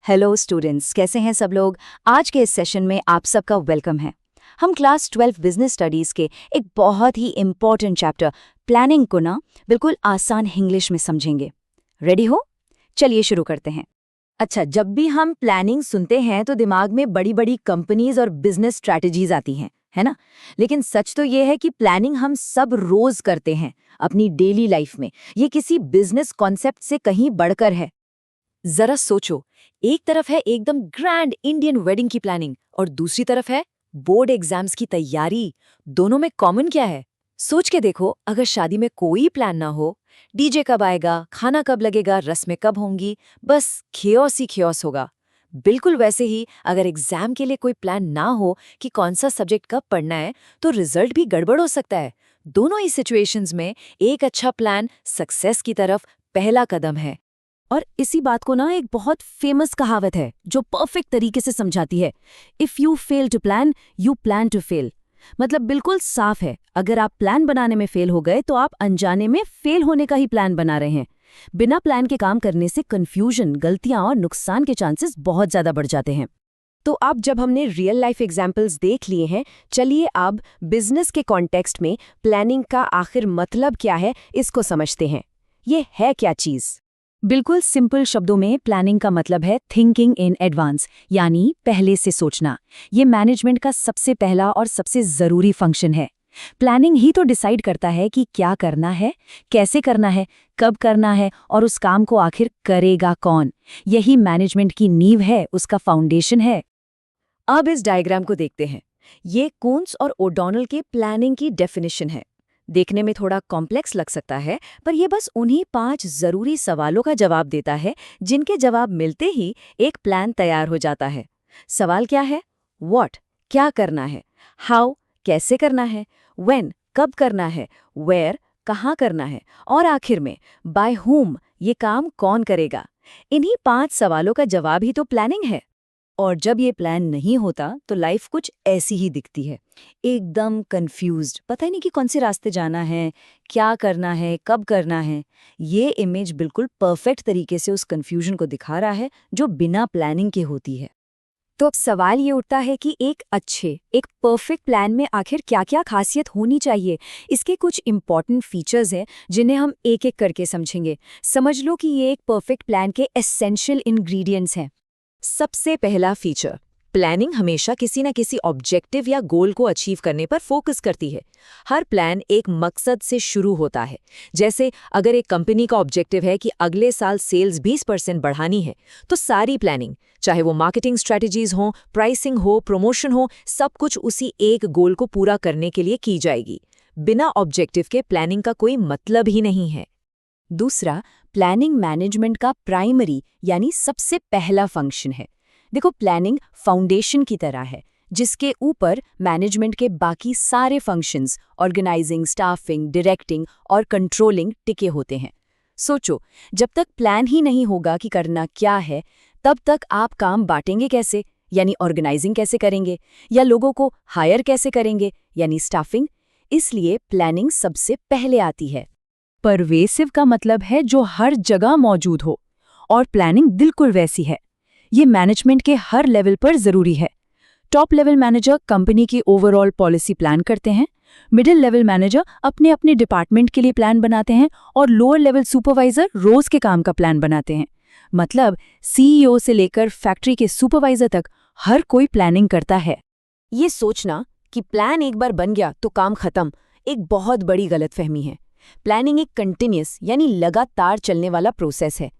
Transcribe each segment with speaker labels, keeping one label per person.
Speaker 1: Hello students, कैसे हैं सब लोग। आज के इस सेशन में आप सबका वेलकम है। हम क्लास 12 बिजनेस स्टडीज के एक बहुत ही इम्पॉर्टेंट चैप्टर प्लानिंग को ना बिल्कुल आसान इंग्लिश में समझेंगे। रेडी हो? चलिए शुरू करते हैं। अच्छा, जब भी हम प्लानिंग सुनते हैं तो दिमाग में बड़ी बड़ी कंपनीज और बिजनेस स्ट्रैटेजीज आती हैं, है ना। लेकिन सच तो ये है कि प्लानिंग हम सब रोज करते हैं अपनी डेली लाइफ में। ये किसी बिजनेस कॉन्सेप्ट से कहीं बढ़कर है। जरा सोचो, एक तरफ है एकदम ग्रैंड इंडियन वेडिंग की प्लानिंग और दूसरी तरफ है बोर्ड एग्जाम्स की तैयारी। दोनों में कॉमन क्या है? सोच के देखो, अगर शादी में कोई प्लान ना हो, डीजे कब आएगा, खाना कब लगेगा, रस्में कब होंगी, बस खेओस ही खेओस होगा। बिल्कुल वैसे ही अगर एग्जाम के लिए कोई प्लान ना हो कि कौन सा सब्जेक्ट कब पढ़ना है, तो रिजल्ट भी गड़बड़ हो सकता है। दोनों ही सिचुएशंस में एक अच्छा प्लान सक्सेस की तरफ पहला कदम है। और इसी बात को ना एक बहुत फेमस कहावत है जो परफेक्ट तरीके से समझाती है, if you fail to plan you plan to fail. मतलब बिल्कुल साफ है, अगर आप प्लान बनाने में फेल हो गए तो आप अनजाने में फेल होने का ही प्लान बना रहे हैं। बिना प्लान के काम करने से कंफ्यूजन, गलतियां और नुकसान के चांसेस बहुत ज्यादा बढ़ जाते हैं। तो अब जब हमने रियल लाइफ एग्जाम्पल्स देख लिए हैं, चलिए अब बिजनेस के कॉन्टेक्स्ट में प्लानिंग का आखिर मतलब क्या है इसको समझते हैं। ये है क्या चीज? बिल्कुल सिंपल शब्दों में प्लानिंग का मतलब है थिंकिंग इन एडवांस, यानी पहले से सोचना। ये मैनेजमेंट का सबसे पहला और सबसे जरूरी फंक्शन है। प्लानिंग ही तो डिसाइड करता है कि क्या करना है, कैसे करना है, कब करना है और उस काम को आखिर करेगा कौन। यही मैनेजमेंट की नींव है, उसका फाउंडेशन है। अब इस डायग्राम को देखते हैं। ये कून्स और ओडोनल के प्लानिंग की डेफिनेशन है। देखने में थोड़ा कॉम्प्लेक्स लग सकता है, पर यह बस उन्हीं 5 जरूरी सवालों का जवाब देता है जिनके जवाब मिलते ही एक प्लान तैयार हो जाता है। सवाल क्या है? व्हाट, क्या करना है, हाउ, कैसे करना है, व्हेन, कब करना है, वेयर, कहाँ करना है और आखिर में बाय whom, ये काम कौन करेगा। इन्हीं 5 सवालों का जवाब ही तो प्लानिंग है। और जब ये प्लान नहीं होता तो लाइफ कुछ ऐसी ही दिखती है, एकदम कंफ्यूज्ड, पता ही नहीं कि कौन से रास्ते जाना है, क्या करना है, कब करना है। ये इमेज बिल्कुल परफेक्ट तरीके से उस कंफ्यूजन को दिखा रहा है जो बिना प्लानिंग के होती है। तो अब सवाल ये उठता है कि एक परफेक्ट प्लान में आखिर क्या-क्या खासियत होनी चाहिए। इसके कुछ इंपॉर्टेंट फीचर्स हैं जिन्हें हम एक-एक करके समझेंगे। समझ लो कि ये एक परफेक्ट प्लान के एसेंशियल इंग्रेडिएंट्स हैं। सबसे पहला फीचर, प्लानिंग हमेशा किसी न किसी ऑब्जेक्टिव या गोल को अचीव करने पर फोकस करती है। हर प्लान एक मकसद से शुरू होता है। जैसे अगर एक कंपनी का ऑब्जेक्टिव है कि अगले साल सेल्स 20% बढ़ानी है, तो सारी प्लानिंग, चाहे वो मार्केटिंग स्ट्रेटजीज हो, प्राइसिंग हो, प्रमोशन हो, सब कुछ उसी एक गोल को पूरा करने के लिए की जाएगी। बिना ऑब्जेक्टिव के प्लानिंग का कोई मतलब ही नहीं है। दूसरा, प्लानिंग मैनेजमेंट का प्राइमरी यानी सबसे पहला फंक्शन है। देखो, प्लानिंग फाउंडेशन की तरह है जिसके ऊपर मैनेजमेंट के बाकी सारे फंक्शंस, ऑर्गेनाइजिंग, स्टाफिंग, डायरेक्टिंग और कंट्रोलिंग टिके होते हैं। सोचो, जब तक प्लान ही नहीं होगा कि करना क्या है, तब तक आप काम बांटेंगे कैसे, यानी ऑर्गेनाइजिंग कैसे करेंगे, या लोगों को हायर कैसे करेंगे, यानी स्टाफिंग। इसलिए प्लानिंग सबसे पहले आती है। परवेसिव का मतलब है जो हर जगह मौजूद हो, और प्लानिंग बिल्कुल वैसी है। ये मैनेजमेंट के हर लेवल पर जरूरी है। टॉप लेवल मैनेजर कंपनी की ओवरऑल पॉलिसी प्लान करते हैं, मिडिल लेवल मैनेजर अपने अपने डिपार्टमेंट के लिए प्लान बनाते हैं और लोअर लेवल सुपरवाइजर रोज के काम का प्लान बनाते हैं। मतलब सीईओ से लेकर फैक्ट्री के सुपरवाइजर तक हर कोई प्लानिंग करता है। ये सोचना कि प्लान एक बार बन गया तो काम खत्म, एक बहुत बड़ी गलतफहमी है। प्लानिंग एक कंटिन्यूअस यानी लगातार चलने वाला प्रोसेस है।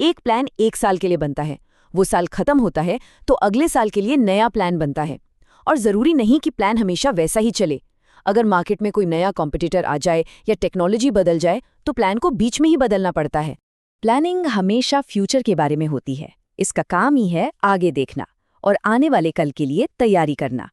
Speaker 1: एक प्लान 1 साल के लिए बनता है, वो साल खत्म होता है तो अगले साल के लिए नया प्लान बनता है। और जरूरी नहीं कि प्लान हमेशा वैसा ही चले। अगर मार्केट में कोई नया कॉम्पिटिटर आ जाए या टेक्नोलॉजी बदल जाए तो प्लान को बीच में ही बदलना पड़ता है। प्लानिंग हमेशा फ्यूचर के बारे में होती है। इसका काम ही है आगे देखना और आने वाले कल के लिए तैयारी करना।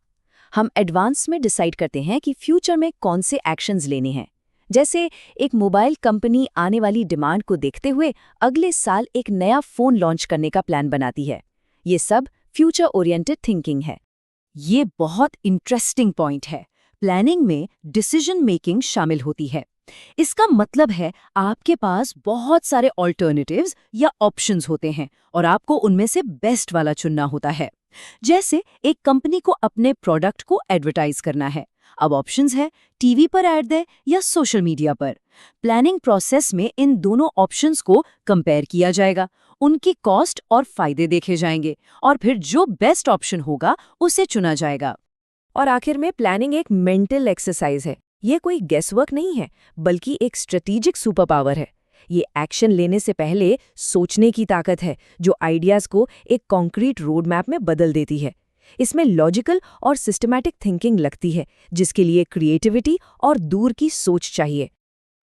Speaker 1: हम एडवांस में डिसाइड करते हैं कि फ्यूचर में कौन से एक्शंस लेने हैं। जैसे एक मोबाइल कंपनी आने वाली डिमांड को देखते हुए अगले साल एक नया फोन लॉन्च करने का प्लान बनाती है। ये सब फ्यूचर ओरिएंटेड थिंकिंग है। ये बहुत इंटरेस्टिंग पॉइंट है। प्लानिंग में डिसीजन मेकिंग शामिल होती है। इसका मतलब है आपके पास बहुत सारे ऑल्टरनेटिव्स या ऑप्शंस होते हैं और आपको उनमें से बेस्ट वाला चुनना होता है। जैसे एक कंपनी को अपने प्रोडक्ट को एडवर्टाइज करना है, अब ऑप्शंस है टीवी पर ऐड दे या सोशल मीडिया पर। प्लानिंग प्रोसेस में इन दोनों ऑप्शंस को कंपेयर किया जाएगा, उनकी कॉस्ट और फायदे देखे जाएंगे और फिर जो बेस्ट ऑप्शन होगा उसे चुना जाएगा।
Speaker 2: और आखिर में प्लानिंग एक मेंटल एक्सरसाइज है। ये कोई गेसवर्क नहीं है, बल्कि एक स्ट्रेटेजिक सुपर पावर है। ये एक्शन लेने से पहले सोचने की ताकत है, जो आइडियाज को एक कॉन्क्रीट रोड मैप में बदल देती है। इसमें लॉजिकल और सिस्टमैटिक थिंकिंग लगती है, जिसके लिए क्रिएटिविटी और दूर की सोच चाहिए।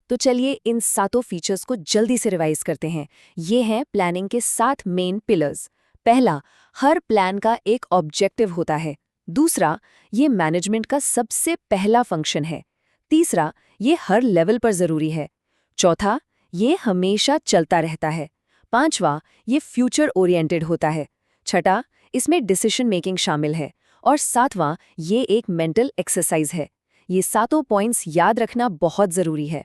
Speaker 1: तो चलिए इन सातों फीचर्स को जल्दी से रिवाइज करते हैं। ये हैं प्लानिंग के 7 मेन पिलर्स। पहला, हर प्लान का एक ऑब्जेक्टिव होता है। दूसरा, ये मैनेजमेंट का सबसे पहला फंक्शन है। तीसरा, ये हर लेवल पर जरूरी है। चौथा, ये हमेशा चलता रहता है। पांचवा, ये फ्यूचर ओरिएंटेड होता है। छठा, इसमें डिसीजन मेकिंग शामिल है। और सातवां, ये एक मेंटल एक्सरसाइज है। ये सातों पॉइंट्स याद रखना बहुत जरूरी है।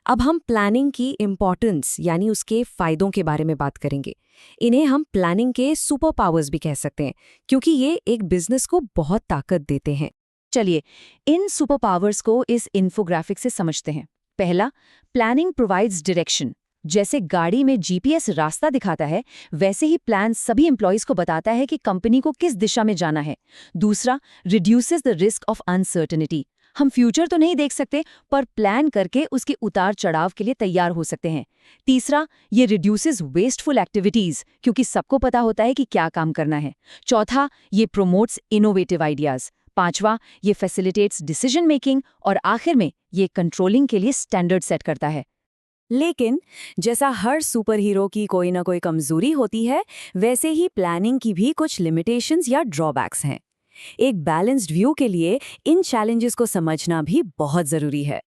Speaker 2: अब हम प्लानिंग की इम्पॉर्टेंस यानी उसके फायदों के बारे में बात करेंगे। इन्हें हम प्लानिंग के सुपर पावर्स भी कह सकते हैं, क्योंकि ये एक बिजनेस को बहुत ताकत देते हैं।
Speaker 1: चलिए इन सुपर पावर्स को इस इन्फोग्राफिक से समझते हैं। पहला, प्लानिंग प्रोवाइड्स डायरेक्शन। जैसे गाड़ी में जीपीएस रास्ता दिखाता है, वैसे ही प्लान सभी एम्प्लॉयज को बताता है कि कंपनी को किस दिशा में जाना है। दूसरा, reduces the risk of uncertainty. हम फ्यूचर तो नहीं देख सकते, पर प्लान करके उसके उतार चढ़ाव के लिए तैयार हो सकते हैं। तीसरा, ये रिड्यूसेस वेस्टफुल एक्टिविटीज, क्योंकि सबको पता होता है कि क्या काम करना है। चौथा, ये प्रोमोट्स इनोवेटिव आइडियाज। पांचवा, ये फैसिलिटेट्स डिसीजन मेकिंग। और आखिर में ये कंट्रोलिंग के लिए स्टैंडर्ड सेट करता है।
Speaker 2: लेकिन जैसा हर सुपर हीरो की कोई ना कोई कमजोरी होती है, वैसे ही प्लानिंग की भी कुछ लिमिटेशंस या ड्रॉबैक्स हैं। एक बैलेंस्ड व्यू के लिए इन चैलेंजेस को समझना भी बहुत जरूरी है।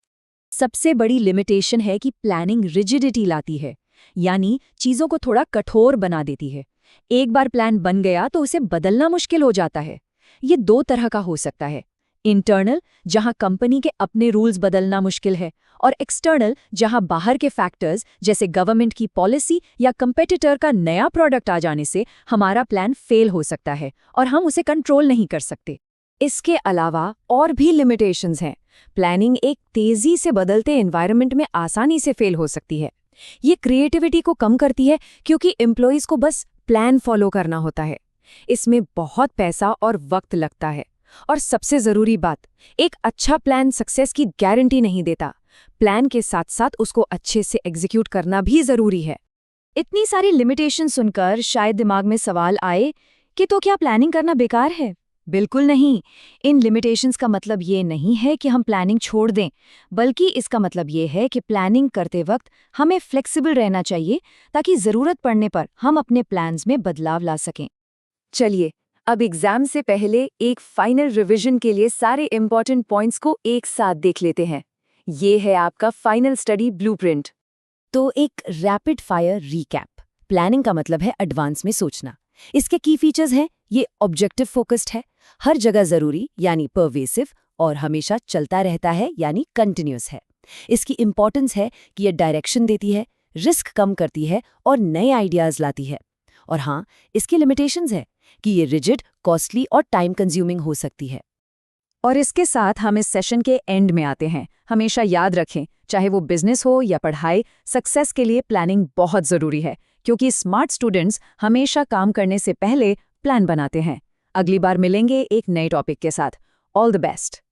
Speaker 1: सबसे बड़ी लिमिटेशन है कि प्लानिंग रिजिडिटी लाती है, यानी चीजों को थोड़ा कठोर बना देती है। एक बार प्लान बन गया तो उसे बदलना मुश्किल हो जाता है। ये दो तरह का हो सकता है, इंटरनल, जहां कंपनी के अपने रूल्स बदलना मुश्किल है, और एक्सटर्नल, जहां बाहर के फैक्टर्स जैसे गवर्नमेंट की पॉलिसी या कंपेटिटर का नया प्रोडक्ट आ जाने से हमारा प्लान फेल हो सकता है और हम उसे कंट्रोल नहीं कर सकते।
Speaker 2: इसके अलावा और भी लिमिटेशंस हैं। प्लानिंग एक तेजी से बदलते एनवायरनमेंट में आसानी से फेल हो सकती है। ये क्रिएटिविटी को कम करती है, क्योंकि एम्प्लॉयज को बस प्लान फॉलो करना होता है। इसमें बहुत पैसा और वक्त लगता है। और सबसे जरूरी बात, एक अच्छा प्लान सक्सेस की गारंटी नहीं देता। प्लान के साथ साथ उसको अच्छे से एग्जीक्यूट करना भी जरूरी है।
Speaker 1: इतनी सारी लिमिटेशन सुनकर शायद दिमाग में सवाल आए कि तो क्या प्लानिंग करना बेकार है? बिल्कुल नहीं। इन लिमिटेशंस का मतलब ये नहीं है कि हम प्लानिंग छोड़ दें, बल्कि इसका मतलब ये है कि प्लानिंग करते वक्त हमें फ्लेक्सिबल रहना चाहिए, ताकि ज़रूरत पड़ने पर हम अपने प्लान्स में बदलाव ला सकें।
Speaker 2: चलिए, अब एग्जाम से पहले एक फाइनल रिवीजन के लिए सारे इंपॉर्टेंट पॉइंट्स को एक साथ देख लेते हैं। ये है आपका फाइनल स्टडी ब्लूप्रिंट।
Speaker 1: तो एक रैपिड फायर रीकैप। प्लानिंग का मतलब है एडवांस में सोचना। इसके की फीचर्स हैं, ये ऑब्जेक्टिव फोकस्ड है, हर जगह जरूरी यानी परवेसिव, और हमेशा चलता रहता है यानी कंटिन्यूअस है। इसकी इंपॉर्टेंस है कि ये डायरेक्शन देती है, रिस्क कम करती है और नए आइडियाज लाती है। और हाँ, इसकी लिमिटेशंस है कि ये रिजिड, कॉस्टली और टाइम कंज्यूमिंग हो सकती है।
Speaker 2: और इसके साथ हम इस सेशन के एंड में आते हैं। हमेशा याद रखें, चाहे वो बिजनेस हो या पढ़ाई, सक्सेस के लिए प्लानिंग बहुत जरूरी है, क्योंकि स्मार्ट स्टूडेंट्स हमेशा काम करने से पहले प्लान बनाते हैं। अगली बार मिलेंगे एक नए टॉपिक के साथ। All the best.